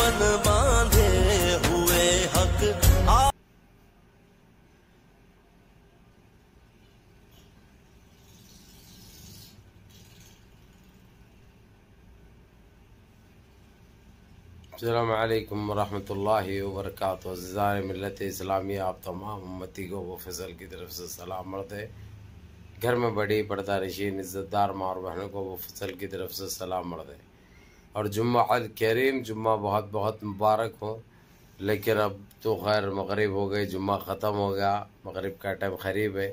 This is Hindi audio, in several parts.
दामन बांधे हुए हक अस्सलाम वालेकुम वरहमतुल्लाहि वबरकातुहू। अज़ीज़ान मिल्लत इस्लामिया, आप तमाम उम्मती को वो फजल की तरफ से सलाम मर्द है। घर में बड़ी पर्दा नशीन इज़्ज़तदार माँ और बहनों को वो फजल की तरफ से सलाम मर्द है। और जुम्मा अल करीम, जुम्मा बहुत बहुत मुबारक हो। लेकिन अब तो खैर मगरिब हो गई, जुम्मा ख़त्म हो गया, मगरिब का टाइम करीब है।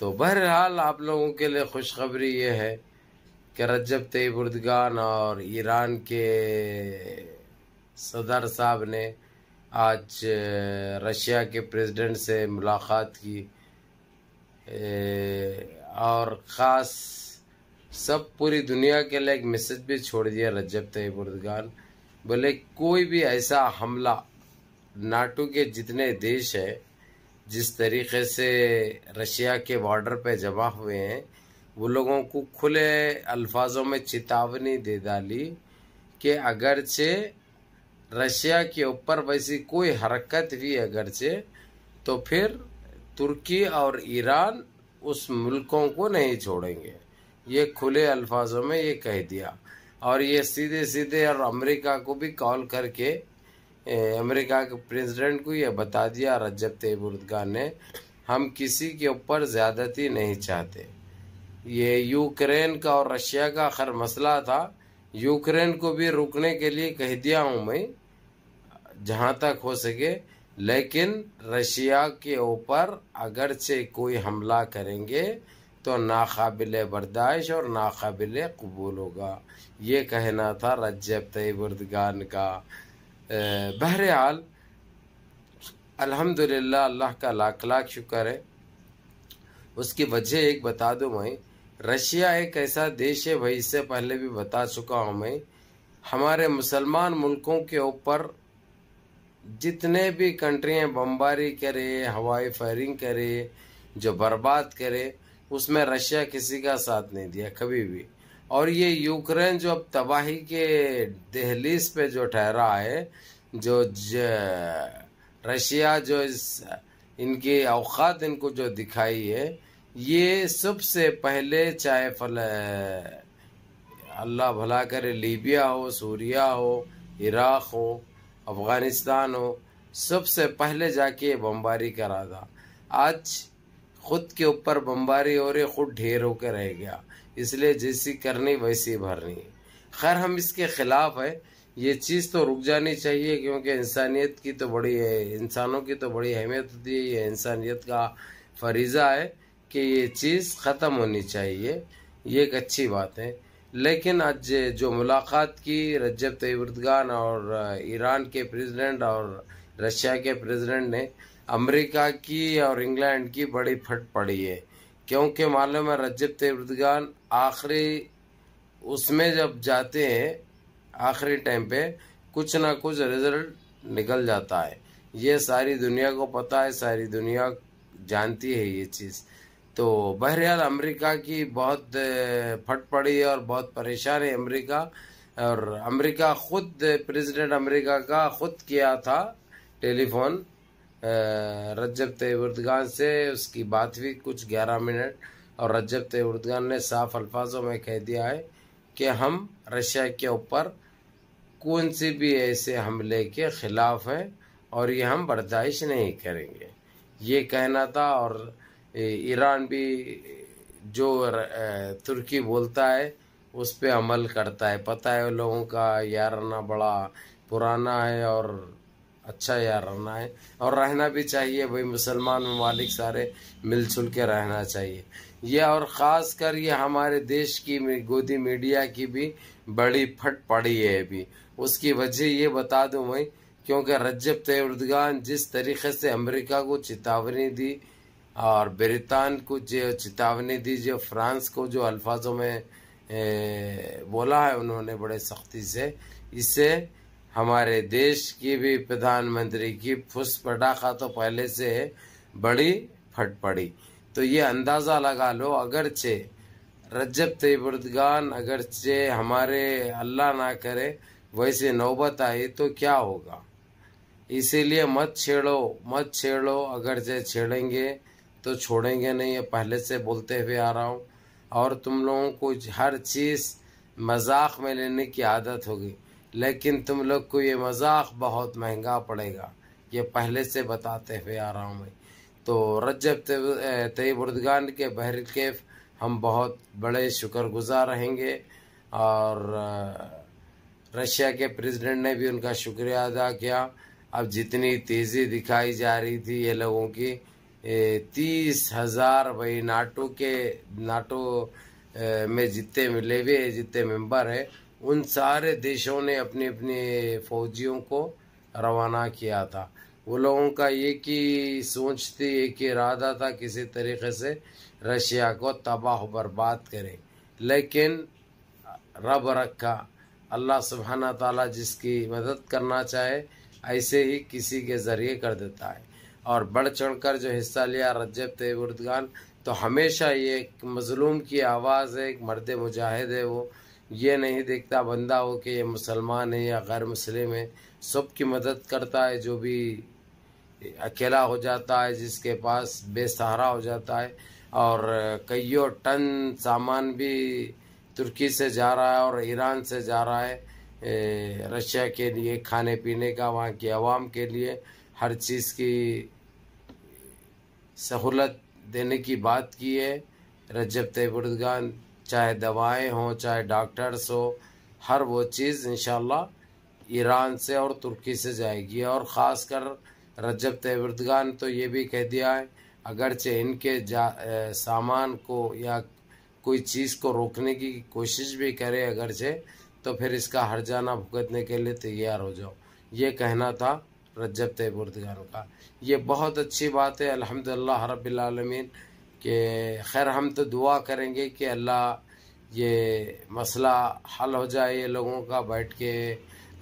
तो बहरहाल आप लोगों के लिए खुशखबरी ये है कि रजब तैयब एर्दोगान और ईरान के सदर साहब ने आज रशिया के प्रेसिडेंट से मुलाकात की और ख़ास सब पूरी दुनिया के लिए एक मैसेज भी छोड़ दिया रजब तैयब एर्दोगान। बोले कोई भी ऐसा हमला, नाटो के जितने देश है जिस तरीके से रशिया के बॉर्डर पे जमा हुए हैं, वो लोगों को खुले अल्फाजों में चेतावनी दे डाली कि अगरचे रशिया के ऊपर वैसी कोई हरकत हुई अगरचे, तो फिर तुर्की और ईरान उस मुल्कों को नहीं छोड़ेंगे। ये खुले अल्फाजों में ये कह दिया। और ये सीधे सीधे और अमेरिका को भी कॉल करके अमेरिका के प्रेसिडेंट को ये बता दिया रजब तैयब एर्दोगान ने, हम किसी के ऊपर ज़्यादती नहीं चाहते। ये यूक्रेन का और रशिया का खैर मसला था, यूक्रेन को भी रुकने के लिए कह दिया हूँ मैं जहाँ तक हो सके, लेकिन रशिया के ऊपर अगरचे कोई हमला करेंगे तो नाकाबिल बर्दाश्त और नाकाबिल कबूल होगा। ये कहना था रजब तैयब एर्दोगान का। बहरहाल अल्हम्दुलिल्लाह, अल्लाह का लाख लाख शुक्र है। उसकी वजह एक बता दूं मैं, रशिया एक ऐसा देश है भाई, इससे पहले भी बता चुका हूं मैं, हमारे मुसलमान मुल्कों के ऊपर जितने भी कंट्रियां बमबारी करे, हवाई फायरिंग करे, जो बर्बाद करे, उसमें रशिया किसी का साथ नहीं दिया कभी भी। और ये यूक्रेन जो अब तबाही के दहलीज पे जो ठहरा है, जो रशिया जो इनकी औकात इनको जो दिखाई है, ये सबसे पहले चाहे अल्लाह भला करे लीबिया हो, सूरिया हो, इराक हो, अफगानिस्तान हो, सबसे पहले जाके बमबारी करा था। आज खुद के ऊपर बमबारी हो रही, खुद ढेर होकर रह गया। इसलिए जैसी करनी वैसी भरनी। खैर हम इसके खिलाफ है, ये चीज़ तो रुक जानी चाहिए, क्योंकि इंसानियत की तो बड़ी है, इंसानों की तो बड़ी अहमियत होती है। ये इंसानियत का फरीज़ा है कि ये चीज़ ख़त्म होनी चाहिए, ये एक अच्छी बात है। लेकिन आज जो मुलाकात की रजब तैयब एर्दोगान और ईरान के प्रेसिडेंट और रशिया के प्रेसिडेंट ने, अमेरिका की और इंग्लैंड की बड़ी फट पड़ी है। क्योंकि मालूम है रजब तैयब एर्दोगान आखिरी उसमें जब जाते हैं, आखिरी टाइम पे कुछ ना कुछ रिजल्ट निकल जाता है। ये सारी दुनिया को पता है, सारी दुनिया जानती है ये चीज़। तो बहरहाल अमेरिका की बहुत फट पड़ी है और बहुत परेशान है अमेरिका। और अमेरिका खुद, प्रेसिडेंट अमेरिका का खुद किया था टेलीफोन रजब तैयब एर्दोगान से, उसकी बात हुई कुछ 11 मिनट, और रजब तैयब एर्दोगान ने साफ अल्फाजों में कह दिया है कि हम रशिया के ऊपर कौन सी भी ऐसे हमले के खिलाफ हैं और ये हम बर्दाश्त नहीं करेंगे, ये कहना था। और ईरान भी जो तुर्की बोलता है उस पे अमल करता है। पता है लोगों का याराना बड़ा पुराना है और अच्छा याराना है, और रहना भी चाहिए भाई। मुसलमान ममालिक सारे मिलजुल के रहना चाहिए ये। और ख़ास कर ये हमारे देश की गोदी मीडिया की भी बड़ी फट पड़ी है अभी। उसकी वजह ये बता दूं मैं, क्योंकि रजब तैयब एर्दोगान जिस तरीके से अमेरिका को चेतावनी दी और ब्रिटेन को जो चेतावनी दी, जो फ्रांस को जो अल्फाजों में बोला है उन्होंने बड़े सख्ती से, इससे हमारे देश की भी प्रधानमंत्री की फुस पटाखा तो पहले से बड़ी फट पड़ी। तो ये अंदाज़ा लगा लो, अगरचे रजब तैयब एर्दोगान, अगरचे हमारे अल्लाह ना करे वैसे नौबत आई तो क्या होगा। इसीलिए मत छेड़ो, अगर से छेड़ेंगे तो छोड़ेंगे नहीं, ये पहले से बोलते हुए आ रहा हूँ। और तुम लोगों को हर चीज़ मजाक में लेने की आदत होगी, लेकिन तुम लोग को ये मजाक बहुत महंगा पड़ेगा, ये पहले से बताते हुए आ रहा हूँ मैं। तो रजब तैयब उर्दगान के बहरकैफ हम बहुत बड़े शुक्रगुजार रहेंगे। और रशिया के प्रेसिडेंट ने भी उनका शुक्रिया अदा किया। अब जितनी तेज़ी दिखाई जा रही थी ये लोगों की, 30,000 भाई नाटो में जितने मिले हुए जितने मेंबर है, उन सारे देशों ने अपने अपने फौजियों को रवाना किया था। वो लोगों का एक ही सोच थी, एक ही इरादा था, किसी तरीके से रशिया को तबाह बर्बाद करें। लेकिन रब रखा, अल्लाह सुब्हाना ताला जिसकी मदद करना चाहे ऐसे ही किसी के ज़रिए कर देता है। और बढ़ चढ़कर जो हिस्सा लिया रजब तैयब उर्दगान, तो हमेशा ये एक मज़लूम की आवाज़ है, एक मर्द मुजाहिद है। वो ये नहीं देखता बंदा हो कि ये मुसलमान है या गैर मुस्लिम है, सबकी मदद करता है। जो भी अकेला हो जाता है, जिसके पास बेसहारा हो जाता है, और कईयों टन सामान भी तुर्की से जा रहा है और ईरान से जा रहा है रशिया के लिए, खाने पीने का, वहाँ की आवाम के लिए हर चीज़ की सहूलत देने की बात की है रजब तैयब उर्दगान। चाहे दवाएं हों, चाहे डॉक्टर्स हो, हर वो चीज़ इंशाअल्लाह ईरान से और तुर्की से जाएगी। और ख़ास कर रजब तैयब उर्दगान तो ये भी कह दिया है, अगरचे इनके सामान को या कोई चीज़ को रोकने की कोशिश भी करे अगरचे, तो फिर इसका हर्जाना भुगतने के लिए तैयार हो जाओ, ये कहना था रजब तैयब उर्दगान का। ये बहुत अच्छी बात है अल्हम्दुलिल्लाह रब्बिल आलमीन के। खैर हम तो दुआ करेंगे कि अल्लाह ये मसला हल हो जाए, ये लोगों का बैठ के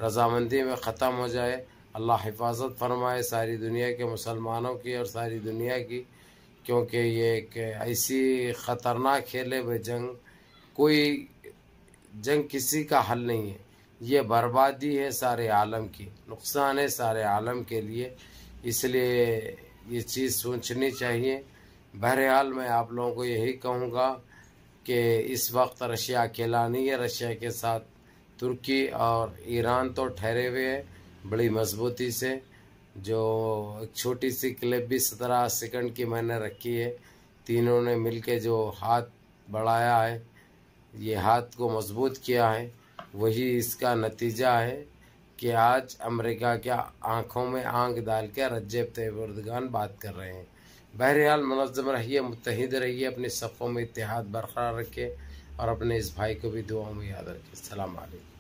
रजामंदी में ख़त्म हो जाए। अल्लाह हिफाजत फरमाए सारी दुनिया के मुसलमानों की और सारी दुनिया की, क्योंकि ये एक ऐसी ख़तरनाक खेल है वह जंग, कोई जंग किसी का हल नहीं है, ये बर्बादी है सारे आलम की, नुकसान है सारे आलम के लिए। इसलिए ये चीज़ सोचनी चाहिए। बहरहाल मैं आप लोगों को यही कहूँगा कि इस वक्त रशिया अकेला नहीं है, रशिया के साथ तुर्की और ईरान तो ठहरे हुए हैं बड़ी मजबूती से। जो एक छोटी सी क्लिप भी 17 सेकंड की मैंने रखी है, तीनों ने मिलके जो हाथ बढ़ाया है, ये हाथ को मजबूत किया है, वही इसका नतीजा है कि आज अमेरिका के आँखों में आँख डाल के रजब तैयब उर्दगान बात कर रहे हैं। बहरहाल मुनज़्ज़म रहिए, मुत्तहिद रहिए, अपने सफ़ों में इत्तेहाद बरकरार रखिए और अपने इस भाई को भी दुआओं में याद रखिए। अस्सलाम वालेकुम।